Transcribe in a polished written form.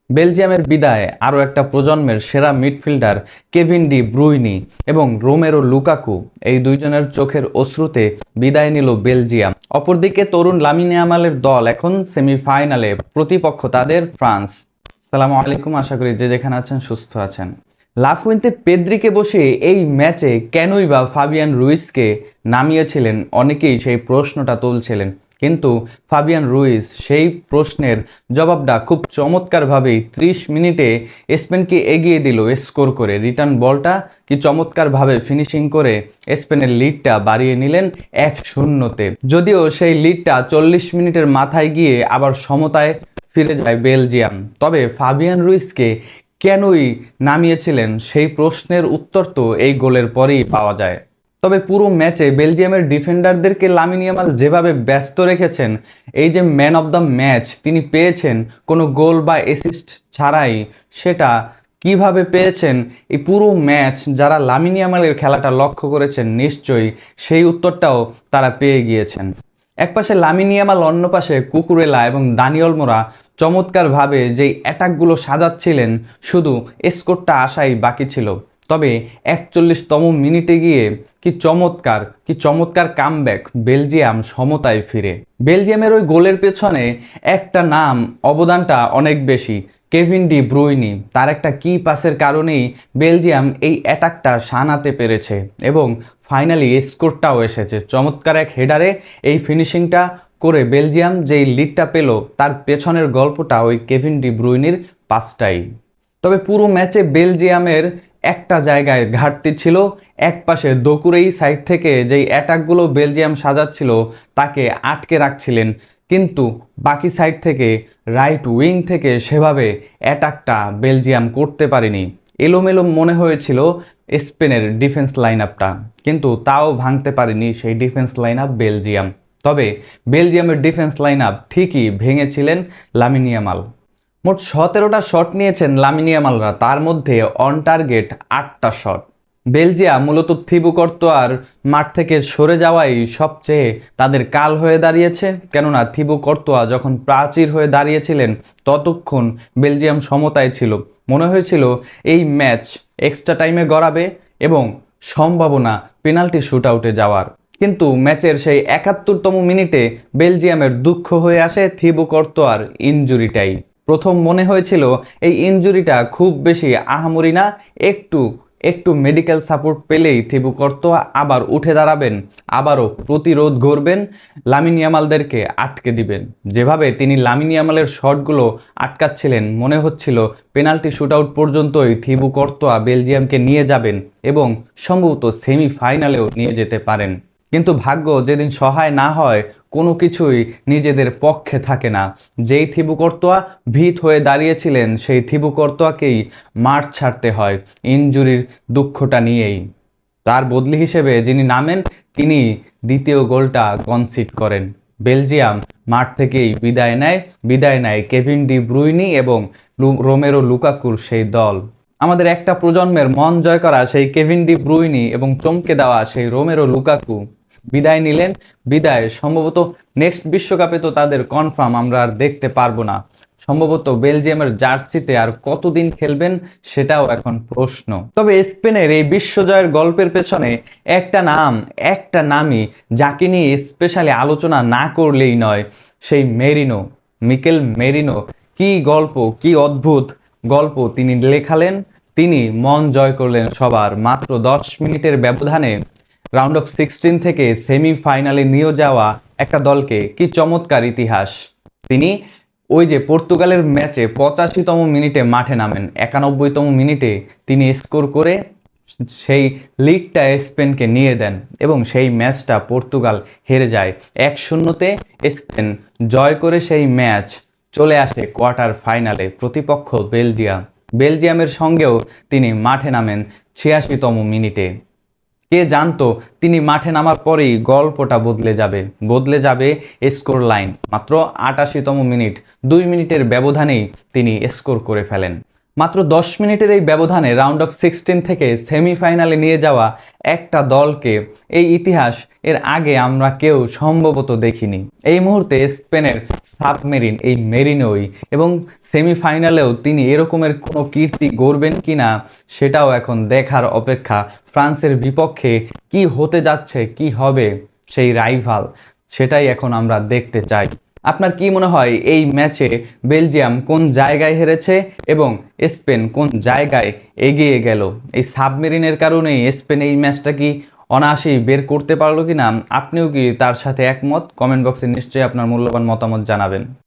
বেলজিয়ামের বিদায় আরও একটা প্রজন্মের সেরা মিডফিল্ডার কেভিন ডি ব্রুইনি এবং রোমেরো লুকাকু, এই দুইজনের চোখের অশ্রুতে বিদায় নিল বেলজিয়াম। অপরদিকে তরুণ লামিনে ইয়ামালের দল এখন সেমিফাইনালে, প্রতিপক্ষ তাদের ফ্রান্স। আসসালামু আলাইকুম, আশা করি যে যেখানে আছেন সুস্থ আছেন। লা ফুয়েন্তে পেদ্রিকে বসিয়ে এই ম্যাচে কেনই বা ফাবিয়ান রুইসকে নামিয়েছিলেন, অনেকেই সেই প্রশ্নটা তুলছিলেন। কিন্তু ফাবিয়ান রুইস সেই প্রশ্নের জবাবটা খুব চমৎকারভাবেই 30 মিনিটে স্পেনকে এগিয়ে দিল স্কোর করে। রিটার্ন বলটা কি চমৎকারভাবে ফিনিশিং করে স্পেনের লিডটা বাড়িয়ে নিলেন 1-0-তে। যদিও সেই লিডটা 40 মিনিটের মাথায় গিয়ে আবার সমতায় ফিরে যায় বেলজিয়াম। তবে ফাবিয়ান রুইসকে কেনই নামিয়েছিলেন সেই প্রশ্নের উত্তর তো এই গোলের পরেই পাওয়া যায়। তবে পুরো ম্যাচে বেলজিয়ামের ডিফেন্ডারদেরকে লামিনে ইয়ামাল যেভাবে ব্যস্ত রেখেছেন, এই যে ম্যান অব দ্য ম্যাচ তিনি পেয়েছেন কোনো গোল বা অ্যাসিস্ট ছাড়াই, সেটা কিভাবে পেয়েছেন এই পুরো ম্যাচ যারা লামিনে ইয়ামালের খেলাটা লক্ষ্য করেছেন নিশ্চয়ই সেই উত্তরটাও তারা পেয়ে গিয়েছেন। একপাশে লামিনে ইয়ামাল, অন্য পাশে কুকুরেলা এবং দানিয়েল মোরা চমৎকারভাবে যেই অ্যাটাকগুলো সাজাচ্ছিলেন, শুধু স্কোরটা আসাই বাকি ছিল। তবে 41তম মিনিটে গিয়ে কি চমৎকার কামব্যাক, বেলজিয়াম সমতায় ফিরে। বেলজিয়ামের ওই গোলের পেছনে একটা নাম, অবদানটা অনেক বেশি, কেভিন ডি ব্রুইনি। তার একটা কি পাসের কারণেই বেলজিয়াম এই অ্যাটাকটা সানাতে পেরেছে এবং ফাইনালি স্কোরটাও এসেছে। চমৎকার এক হেডারে এই ফিনিশিংটা করে বেলজিয়াম যেই লিডটা পেল, তার পেছনের গল্পটা ওই কেভিন ডি ব্রুইনির পাসটাই। তবে পুরো ম্যাচে বেলজিয়ামের একটা জায়গায় ঘাটতি ছিল, একপাশে দোকুরেই সাইড থেকে যেই অ্যাটাকগুলো বেলজিয়াম সাজাচ্ছিল তাকে আটকে রাখছিলেন, কিন্তু বাকি সাইড থেকে রাইট উইং থেকে সেভাবে অ্যাটাকটা বেলজিয়াম করতে পারেনি। এলোমেলো মনে হয়েছিল স্পেনের ডিফেন্স লাইন আপটা, কিন্তু তাও ভাঙতে পারেনি সেই ডিফেন্স লাইন আপ বেলজিয়াম। তবে বেলজিয়ামের ডিফেন্স লাইন আপ ঠিকই ভেঙেছিলেন লামিনে ইয়ামাল। মোট 17টা শট নিয়েছেন লামিনে ইয়ামালরা, তার মধ্যে অন টার্গেট 8টা শট। বেলজিয়াম মূলত থিবু কর্তোয়ার মাঠ থেকে সরে যাওয়াই সবচেয়ে তাদের কাল হয়ে দাঁড়িয়েছে। কেননা থিবু কর্তোয়া যখন প্রাচীর হয়ে দাঁড়িয়েছিলেন ততক্ষণ বেলজিয়াম সমতায় ছিল। মনে হয়েছিল এই ম্যাচ এক্সট্রা টাইমে গড়াবে এবং সম্ভাবনা পেনাল্টি শুট আউটে যাওয়ার। কিন্তু ম্যাচের সেই 71তম মিনিটে বেলজিয়ামের দুঃখ হয়ে আসে থিবু কর্তোয়ার ইনজুরিটাই। প্রথম মনে হয়েছিল এই ইনজুরিটা খুব বেশি আহামরি না, একটু একটু মেডিকেল সাপোর্ট পেলেই থিবু কর্তোয়া আবার উঠে দাঁড়াবেন, আবারও প্রতিরোধ গড়বেন, লামিনে ইয়ামালদেরকে আটকে দিবেন। যেভাবে তিনি লামিনে ইয়ামালের শটগুলো আটকাচ্ছিলেন, মনে হচ্ছিল পেনাল্টি শুট আউট পর্যন্তই থিবু কর্তোয়া বেলজিয়ামকে নিয়ে যাবেন এবং সম্ভবত সেমিফাইনালেও নিয়ে যেতে পারেন। কিন্তু ভাগ্য যেদিন সহায় না হয়, কোনো কিছুই নিজেদের পক্ষে থাকে না। যেই থিবু কর্তোয়া ভীত হয়ে দাঁড়িয়েছিলেন, সেই থিবু কর্তোয়াকেই মাঠ ছাড়তে হয় ইনজুরির দুঃখটা নিয়েই। তার বদলি হিসেবে যিনি নামেন, তিনি দ্বিতীয় গোলটা কনসিড করেন। বেলজিয়াম মাঠ থেকেই বিদায় নেয় কেভিন ডি ব্রুইনি এবং রোমেরো লুকাকুর সেই দল। আমাদের একটা প্রজন্মের মন জয় করা সেই কেভিন ডি ব্রুইনি এবং চমকে দেওয়া সেই রোমেরো লুকাকু বিদায় নিলেন। বিদায় সম্ভবত নেক্সট বিশ্বকাপে তো তাদের কনফার্ম আমরা আর দেখতে পারবো না। সম্ভবত বেলজিয়ামের জার্সিতে আর কতদিন খেলবেন সেটাও এখন প্রশ্ন। তবে স্পেনের এই বিশ্বজয়ের গল্পের পেছনে একটা নামই যাকে নিয়ে স্পেশালি আলোচনা না করলেই নয়, সেই মিকেল মেরিনো। কি গল্প, কি অদ্ভুত গল্প তিনি লেখালেন। তিনি মন জয় করলেন সবার, মাত্র 10 মিনিটের ব্যবধানে রাউন্ড অফ 16 থেকে সেমিফাইনালে নিয়ে যাওয়া একটা দলকে। কি চমৎকার ইতিহাস! তিনি ওই যে পর্তুগালের ম্যাচে 85তম মিনিটে মাঠে নামেন, 91তম মিনিটে তিনি স্কোর করে সেই লিডটা স্পেনকে নিয়ে দেন এবং সেই ম্যাচটা পর্তুগাল হেরে যায় 1-0-তে। স্পেন জয় করে সেই ম্যাচ চলে আসে কোয়ার্টার ফাইনালে, প্রতিপক্ষ বেলজিয়ামের সঙ্গেও তিনি মাঠে নামেন 86তম মিনিটে। কে জানতো তিনি মাঠে নামার পরেই গল্পটা বদলে যাবে স্কোর লাইন। মাত্র 88তম মিনিট, 2 মিনিটের ব্যবধানেই তিনি স্কোর করে ফেলেন। মাত্র 10 মিনিটের এই ব্যবধানে রাউন্ড অফ 16 থেকে সেমিফাইনালে নিয়ে যাওয়া একটা দলকে এই ইতিহাস এর আগে আমরা কেউ সম্ভবত দেখিনি। এই মুহূর্তে স্পেনের সাবমেরিন এই মেরিনোই এবং সেমিফাইনালেও তিনি এরকমের কোনো কীর্তি গড়বেন কিনা সেটাও এখন দেখার অপেক্ষা। ফ্রান্সের বিপক্ষে কি হতে যাচ্ছে, কি হবে সেই রাইভাল, সেটাই এখন আমরা দেখতে চাই। আপনার কি মনে হয় এই ম্যাচে বেলজিয়াম কোন জায়গায় হেরেছে এবং স্পেন কোন জায়গায় এগিয়ে গেল? এই সাবমেরিনের কারণেই স্পেন এই ম্যাচটা কি অনায়াসেই বের করতে পারলো কিনা? আপনিও কি তার সাথে একমত? কমেন্ট বক্সে নিশ্চয়ই আপনার মূল্যবান মতামত জানাবেন।